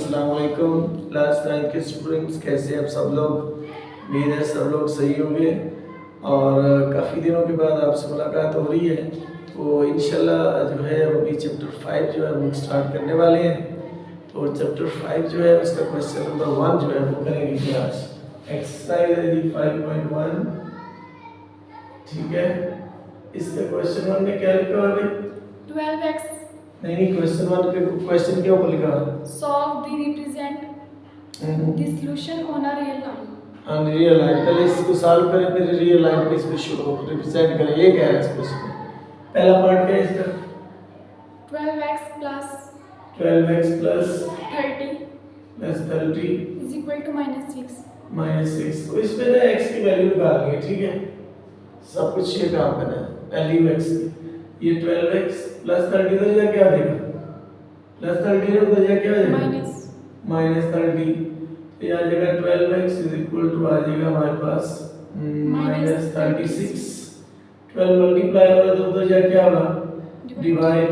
अस्सलाम वालेकुम क्लास 9 के स्टूडेंट्स, कैसे हैं आप सब लोग। उम्मीद है सब लोग सही होंगे और काफ़ी दिनों के बाद आपसे मुलाकात हो रही है। तो इंशाल्लाह जो है अभी चैप्टर 5 जो है वो स्टार्ट करने वाले हैं। तो चैप्टर 5 जो है उसका क्वेश्चन नंबर 1 जो है वो करेंगे क्लास एक्सरसाइज है जी 5.1। ठीक है, इसका क्वेश्चन 1 में क्या लिखा हुआ है? 12x नहीं, क्वेश्चन 1 के क्वेश्चन के ऊपर लिखा है solve the represent the solution on a real line. Real line. पहले इसको सॉल्व करें फिर रियल लाइन पे इसको शुरू रिप्रेजेंट करें। ये क्या है इस क्वेश्चन में? पहला पार्ट क्या है इसका? 12x plus 12x plus 30 30 is equal to -6. -6। तो इसमें ना x की वैल्यू निकालनी है। ठीक है, सब कुछ ये काम करना है। वैल्यू x की ये 12x plus 30 तो ये क्या देगा? प्लस 30 तो ये क्या देगा? -30। तो यहाँ जगह 12x इज इक्वल टू आ जाएगा हमारे पास -36। 12 मल्टीप्लाई होगा तो उधर जा क्या होगा? डिवाइड।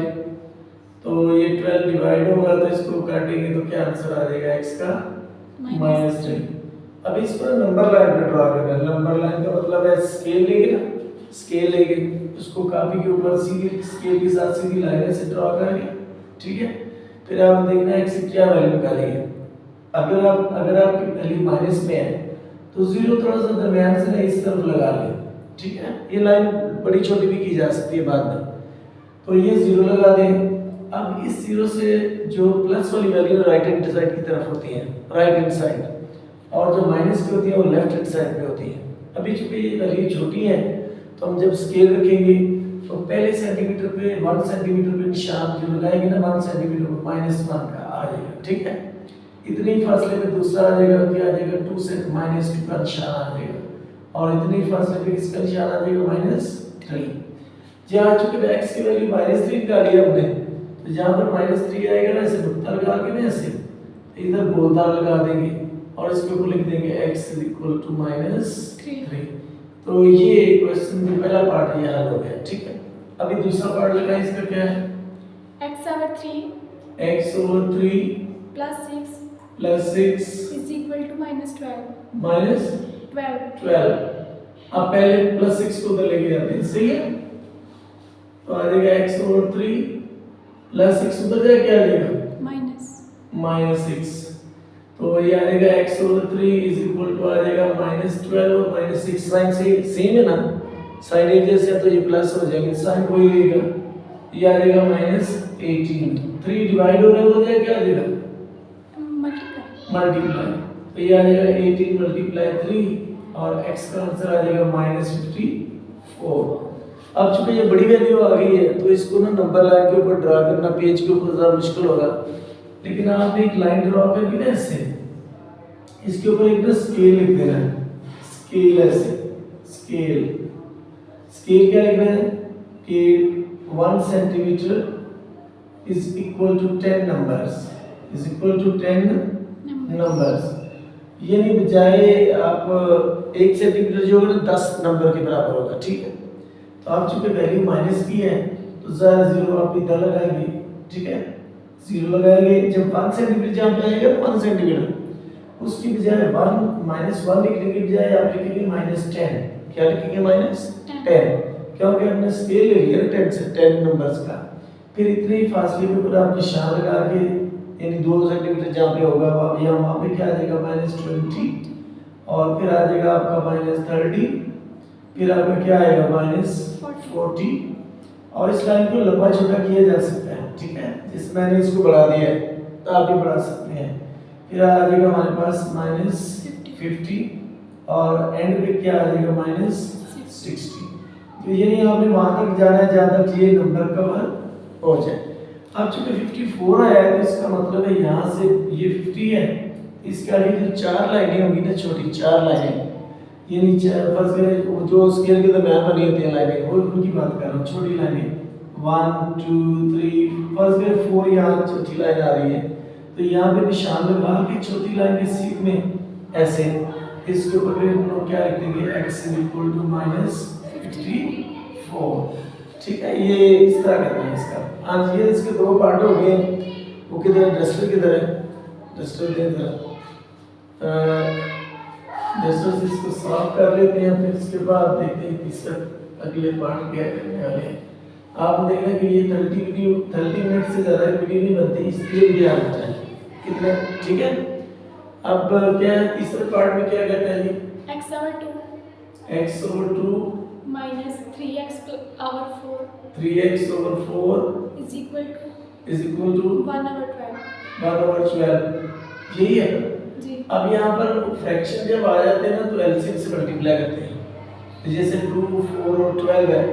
तो ये 12 डिवाइड होगा तो इसको काटेंगे तो क्या आंसर आ जाएगा x का? -3। अब इस पर नंबर लाइन पे ड्रा करना है। नंबर लाइन का मतलब है स्केल लेंगे ना, स्केल लेंगे उसको कॉपी के ऊपर सीधी स्केल के साथ सीधी लाइन से ड्रा करेंगे। ठीक है, फिर आप देखना है x की क्या वैल्यू निकालेंगे। अगर आपकी वैल्यू माइनस में है तो जीरो थोड़ा सा दरमियान से ना इस तरफ लगा लें। ठीक है, ये लाइन बड़ी छोटी भी की जा सकती है बाद में। तो ये जीरो लगा दें। अब इस जीरो से जो प्लस वाली वैल्यू राइट हैंड साइड की तरफ होती है, राइट हैंड साइड, और जो माइनस की होती है वो लेफ्ट हैंड साइड पे होती है। अभी चूंकि ये वैल्यू छोटी है तो हम जब स्केल रखेंगे तो पहले सेंटीमीटर पे 1 सेंटीमीटर पे निशान जो लगाएंगे ना 1 सेंटीमीटर पर -1 का आ जाएगा। ठीक है, इतने ही फासले पे दूसरा आ जाएगा, क्या आ जाएगा? 2 से -2 का निशान आ जाएगा और इतने ही फासले पे इसका निशान आ जाएगा -3। जहाँ चूंकि x की वैल्यू -3 निकाली है हमने तो जहाँ पर -3 आएगा ना इसे नुक्ता लगा के ना ऐसे इधर गोलदार लगा देंगे और इसके ऊपर लिख देंगे x = -3। तो ये क्वेश्चन का पहला पार्ट ये हल हो गया। ठीक है, अभी दूसरा पार्ट लगाएं। इसका क्या है? x/3 x/3 plus 6 + 6 is equal to -12. -12। अब पहले +6 को उधर लेके जाते हैं। सही है, तो आ जाएगा x/3 + 6 उधर जाके क्या आ जाएगा? -6। तो ये आ जाएगा x/3 = आ जाएगा -12 और -6। साइन से सेम है ना, साइन एक जैसे तो ये प्लस हो जाएगा, साइन कोई रहेगा। ये आ जाएगा -18। 3 डिवाइड हो रहा है तो ये क्या आ जाएगा? मल्टीप्लाई। तो ये आ जाएगा 18 × 3 और x का आंसर आ जाएगा -54। अब चूंकि ये बड़ी वैल्यू आ गई है तो इसको ना नंबर लाइन के ऊपर ड्रा करना पेज के ऊपर ज़रा मुश्किल होगा, लेकिन आप एक लाइन ड्रा करके ना ऐसे इसके ऊपर एक ना स्केल लिख देना है। स्केल ऐसे स्केल क्या लिखना है कि 1 centimetre is equal to 10 numbers, ये नहीं बजाय आप 1 सेंटीमीटर जो होगा ना 10 नंबर के बराबर होगा। ठीक है, तो आप चूंकि वैल्यू माइनस की है तो ज़रा जीरो आप इधर लगाएंगे। ठीक है, जीरो लगाएंगे। जब 1 सेंटीमीटर जहाँ पे आएगा 1 सेंटीमीटर उसकी बजाय 1 लिखने की बजाय आप लिखेंगे -10। क्या लिखेंगे? -10, क्योंकि हमने स्केल ले लिया 10 से 10 नंबर्स का। फिर इतने ही फासले के ऊपर आप निशान लगा के यानी 2 सेंटीमीटर जहाँ पे होगा वहाँ पे क्या आ जाएगा? -20 और फिर आ जाएगा आपका -30, फिर आपका क्या आएगा? -40। और इस लाइन को लंबा छोटा किया जा सकता है। ठीक है, जिस मैंने इसको बढ़ा दिया है तो आप भी बढ़ा सकते हैं। फिर आ जाएगा हमारे पास -50 और एंड पे क्या आ जाएगा? -60। तो ये नहीं आपने वहां तक जाना है जहां तक ये नंबर कवर हो जाए। अब चूंकि 54 आया है तो इसका मतलब है यहाँ से ये 50 है, इसके आगे जो 4 लाइनें होंगी ना, छोटी 4 लाइनें, ये नीचे फर्स्ट करें जो स्केल के दरमियान बनी होती हैं लाइनें, वो उनकी बात कर रहा हूँ। छोटी लाइनें 1 2 3 फर्स्ट करें 4 यहाँ चौथी लाइन आ रही है तो यहाँ पे निशान लगा के चौथी लाइन के सीध में ऐसे इसके ऊपर फिर हम लोग क्या लिख देंगे? x = -54। ठीक है, ये इस तरह करना है इसका। आज ये इसके 2 पार्ट हो गए। वो किधर है? डस्टर किधर है? डस्टर दे दो। डस्टर से इसको साफ कर लेते हैं, फिर इसके बाद देखते हैं तीसरा अगले पार्ट क्या करने वाले हैं। आप देखना कि ये 30 मिनट से ज़्यादा वीडियो नहीं बनती, इसलिए वीडियो आना चाहिए कितना, ठीक है। अब क्या है तीसरे पार्ट में क्या कहते हैं जी, x over 2 x/2 minus 3x over 4 3x/4 is equal to 1 over 12 1/12 यही है। जी। अब यहाँ पर फ्रैक्शन जब आ जाते हैं ना तो एलसीएम से मल्टीप्लाई करते हैं। तो जैसे 2, 4 और 12 है,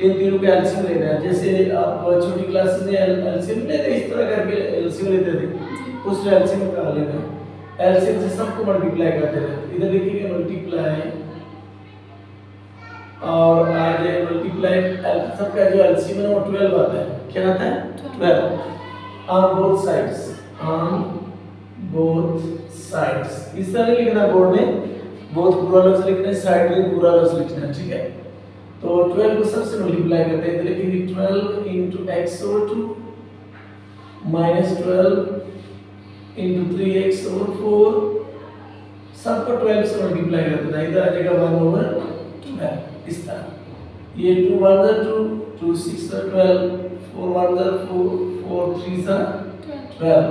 इन तीनों का एलसीएम लेना है। जैसे आप छोटी क्लास में एलसीएम लेते इस तरह करके एलसीएम लेते थे, उस एलसीएम का लेना है। एलसीएम से सबको मल्टीप्लाई करते हैं। इधर देखिए मल्टीप्लाई और आज मल्टीप्लाई सबका जो एलसीएम है वो 12 आता है। क्या आता है? 12 on both sides, on both sides. इस तरह लिखना बोर्ड में, बोथ पूरा लफ्ज लिखना है, साइड में पूरा लफ्ज लिखना है, ठीक है। तो 12 को सबसे मल्टीप्लाई करते हैं, तो लिखेंगे 12 into x/2 minus 12 into 3x/4, सबको 12 से मल्टीप्लाई करते हैं। इधर आ जाएगा 1/12 इस तरह। ये 2 1 are 2, 2 6 are 12, 4 1 are 4, 4 3 are 12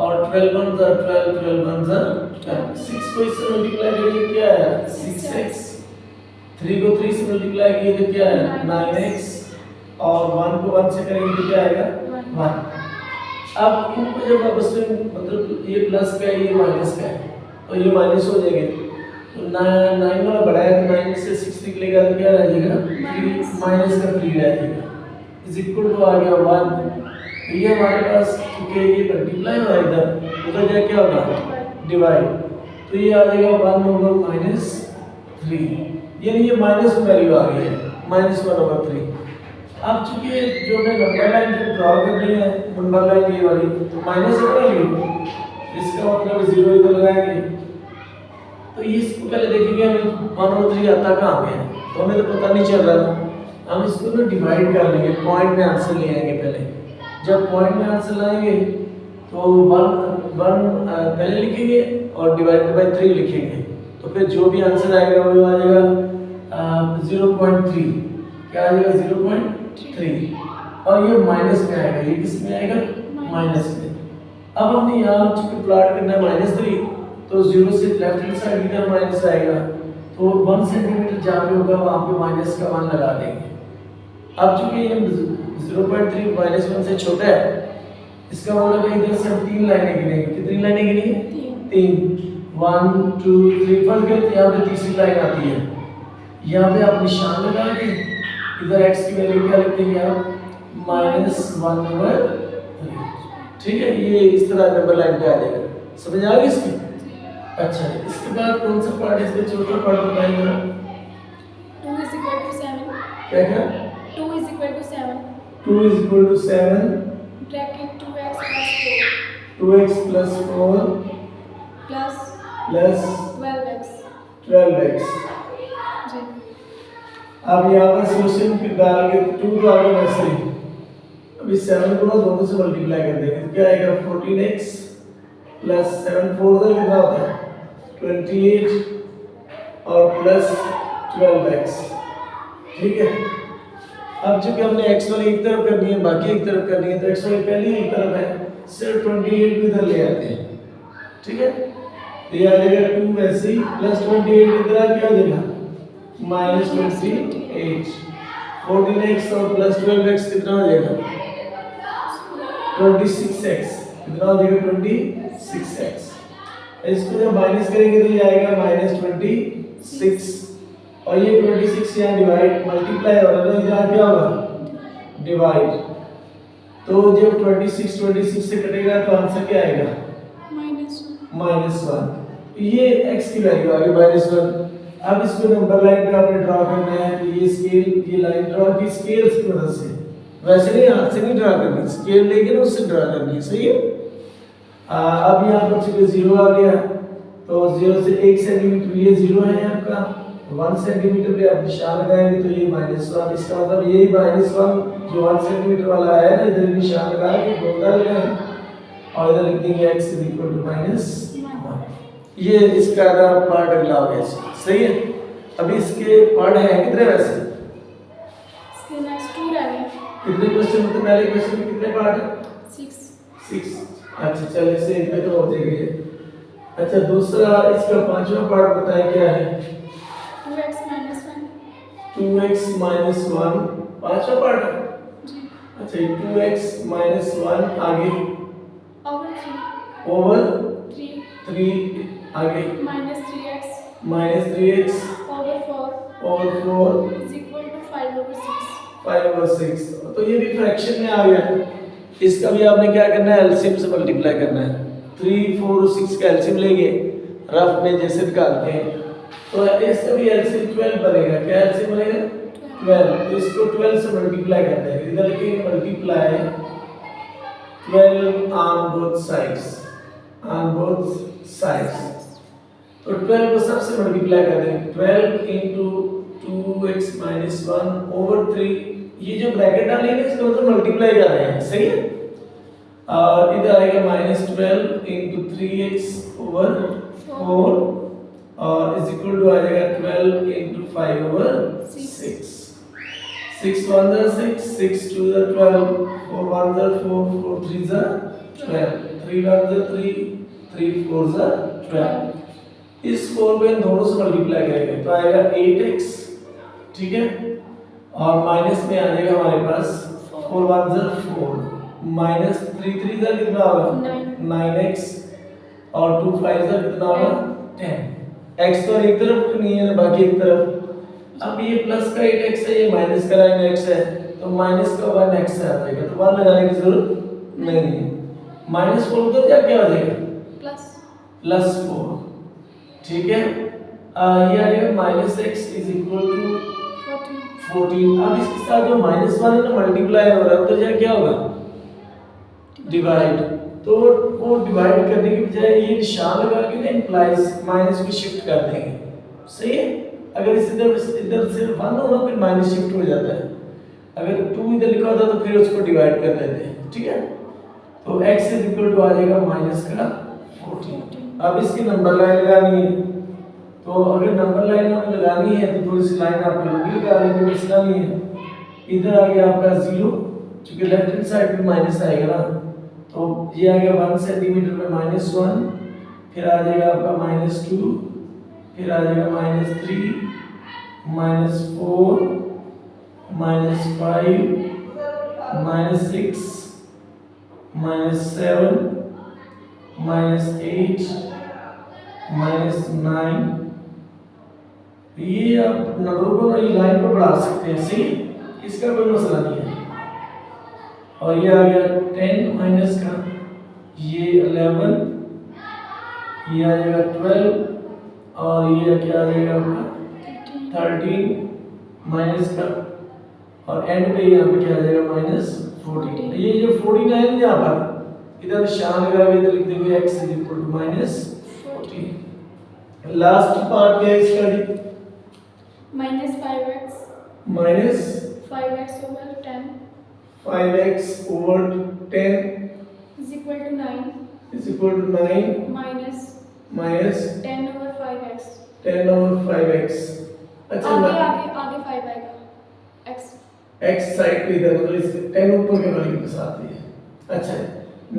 और 12 1 are 12, 12 1 are 12। 6 को इससे मल्टीप्लाई करेंगे क्या है? 6x। 3 को 3 से मल्टीप्लाई किए तो क्या है? 9x और 1 को 1 से करेंगे तो क्या आएगा? 1। अब इनको जब आपस में मतलब ये प्लस का है ये माइनस का है तो ये माइनस हो जाएंगे। तो 9 वाला बड़ा है तो 9 से 6 निकलेगा तो क्या रह जाएगा? माइनस का 3 रह जाएगा इज इक्वल टू आ गया 1। ये हमारे पास क्योंकि ये मल्टीप्लाई हो रहा है इधर जाके क्या होगा? डिवाइड। तो ये आ जाएगा 1/-3, यानी ये माइनस वैल्यू आ गई है, -1/3। अब चूंकि जो मैं नंबर लाइन जो ड्रॉ करनी है नंबर लाइन ये वाली तो माइनस वैल्यू, इसका मतलब 0 इधर लगाएंगे तो इसको पहले देखेंगे हमें 1/3 आता कहाँ पे है, तो हमें तो पता नहीं चल रहा। हम इसको ना डिवाइड कर लेंगे, पॉइंट में आंसर ले आएंगे पहले। जब पॉइंट में आंसर लाएंगे तो 1 पहले लिखेंगे और डिवाइडेड बाय 3 लिखेंगे, तो फिर जो भी आंसर आएगा वो आ जाएगा 0.3। क्या आ जाएगा? 0.3 और ये माइनस में आएगा। ये किस में आएगा? माइनस में। अब हमने यहाँ चूंकि प्लॉट करना है -3 तो 0 से लेफ्ट हैंड साइड की तरफ माइनस आएगा, तो 1 सेंटीमीटर जहाँ पे होगा वहाँ पे माइनस का 1 लगा देंगे। अब चूंकि ये 0.3 -1 से छोटा है, इसका मतलब है इधर से हम 3 लाइनें गिनेंगे। कितनी लाइनें गिनेंगे? 3 1 2 3 फर्स्ट गए, यहाँ पे तीसरी लाइन आती है। यहाँ पे आप निशान लगा के इधर x की वैल्यू क्या लिखेंगे आप? -1/3। ठीक है, ये इस तरह नंबर लाइन पे आ जाएगा। समझ आ गई इसकी? अच्छा, इसके बाद कौन सा पार्ट है? इसमें चौथा पार्ट बताइए जरा। 2 is equal to 7 क्या क्या? 2 is equal to 7 2 is equal to 7 bracket 2x plus 4 2x plus 4 plus plus 12x 12x। जी। अब यहाँ पर सोल्यूशन फिर डाल के 2 तो आगे वैसे ही, अभी 7 को ना दोनों से मल्टीप्लाई कर देंगे तो क्या आएगा? 14x प्लस 7 4 से कितना होता है? 28 और प्लस 12x। ठीक है, अब चूंकि हमने x वाली एक तरफ करनी है बाकी एक तरफ करनी है तो x वाली पहले एक तरफ है, सिर्फ 28 इधर ले आते हैं। ठीक है, तो ये आ जाएगा 2 वैसे ही प्लस 28 इधर आ क्या हो जाएगा? -28। 14x और प्लस 12x कितना हो जाएगा? 26x। कितना हो जाएगा? 26x। इसको जब माइनस करेंगे तो ये आएगा -26 और ये 26 यहाँ डिवाइड मल्टीप्लाई हो रहा है, यहाँ क्या होगा? डिवाइड। तो जब 26 से कटेगा तो आंसर क्या आएगा? -1। ये x की वैल्यू आ गई -1। अब इसको नंबर लाइन पे आपने ड्रा करना है, तो ये स्केल ये लाइन ड्रा की स्केल की मदद से, वैसे नहीं हाथ से नहीं ड्रा करनी, स्केल लेके ना उससे ड्रा करनी है। सही है। अब यहाँ पर चूंकि 0 आ गया तो 0 से 1 सेंटीमीटर ये 0 है आपका, 1 सेंटीमीटर पे आप निशान लगाएंगे तो ये -1। इसका मतलब यही -1 जो 1 सेंटीमीटर वाला है ना, इधर निशान लगा के गोला लगाएं और इधर लिख देंगे x is equal to minus one. ये इसका पार्ट अगला हो गया। सही है। अभी इसके पार्ट है कितने वैसे? इसके नेक्स्ट टू रह गए। कितने क्वेश्चन होते हैं? पहले क्वेश्चन में कितने पार्ट है? 6। 6। अच्छा चल इससे एक पे तो हो जाएगी। अच्छा दूसरा इसका पांचवा पार्ट बताएं क्या है? 2x minus 1। 2x minus 1 पांचवा पार्ट है। जी। अच्छा ये 2x minus 1 आगे ओवर 3। ओवर 3 3 आगे minus 3x minus 3x over 4 over 4 is equal to 5 over 6। 5 over 6। तो ये भी फ्रैक्शन में आ गया। इसका भी आपने क्या करना है? एलसीएम से मल्टीप्लाई करना है। 3 4 और 6 का एलसीएम लेंगे रफ में जैसे निकालते हैं। तो इसका भी एलसीएम 12 बनेगा। क्या एलसीएम बनेगा? 12। तो इसको 12 से मल्टीप्लाई करते हैं। इधर लिखेंगे multiply 12 on both sides. On both sides. तो 12 को सबसे मल्टीप्लाई कर देंगे। 12 into 2x minus 1 over 3। ये जो ब्रैकेट डाली है ना इसको मतलब मल्टीप्लाई कर रहे हैं। सही है। और इधर आएगा -12 into 3x over 4 और इज इक्वल टू आ जाएगा 12 into 5 over 6। 6 1 are 6, 6 2 are 12, 4 1 are 4, 4 3 are 12, 3 1 are 3, 3 4 are 12। इस 4 को इन दोनों से मल्टीप्लाई करेंगे तो आएगा 8x। ठीक है। और माइनस में आ जाएगा हमारे पास 4 1 are 4 माइनस 3 3 are कितना होगा? 9x और 2 5 are कितना होगा? 10। x तो एक तरफ नहीं है ना बाकी एक तरफ। अब ये प्लस का 8x है ये माइनस का 9x है तो माइनस का 1x आ जाएगा तो 1 लगाने की जरूरत नहीं है। -4 उधर जा क्या हो जाएगा? +4। ठीक है। ये आ जाएगा -x इज इक्वल टू 14। अब इसके साथ जो -1 है ना मल्टीप्लाई हो रहा है उधर जा क्या होगा? डिवाइड। तो वो डिवाइड करने की बजाय ये निशान लगा के ना इंप्लाइज माइनस को शिफ्ट कर देंगे। सही है। अगर इधर से 1 होना फिर माइनस शिफ्ट हो जाता है। अगर 2 इधर लिखा होता तो फिर उसको डिवाइड कर देते हैं। ठीक है। तो x इज इक्वल टू आ जाएगा -14। अब इसकी नंबर लाइन लगानी है तो अगर नंबर लाइन हमें लगानी है तो थोड़ी सी लाइन आपको लंबी लगा लेंगे मसला नहीं है। इधर आ गया आपका 0 क्योंकि लेफ्ट हैंड साइड पे माइनस आएगा ना तो ये आ गया 1 सेंटीमीटर में -1 फिर आ जाएगा आपका -2 फिर आ जाएगा -3 -4 -5 -6 -7 -8 -9। ये आप नंबरों को नई लाइन पर बढ़ा सकते हैं। सही। इसका कोई मसला नहीं है। और ये आ गया 10 माइनस का ये 11 ये आ जाएगा 12 और ये क्या आ जाएगा आपका 13 माइनस का और एंड पे यहाँ पे क्या आ जाएगा -14। ये जो 14 है ना यहाँ पर इधर निशान लगा के इधर लिख देंगे x is equal to -14। Last part क्या है इसका जी? -5x -5x over 10 is equal to 9 is equal to 9 minus minus 10 over 5x। 10 over 5x। अच्छा आगे आगे आगे 5 आएगा। x x साइड पे इधर मतलब इस 10 ऊपर के वाले के साथ ही है। अच्छा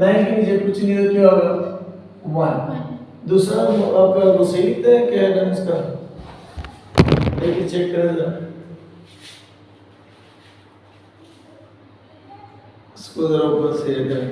9 के नीचे कुछ नहीं तो क्या होगा 1। दूसरा आपका वो सही लिखता है क्या है इसका? देखिए चेक करें जरा इसको जरा ऊपर से करें।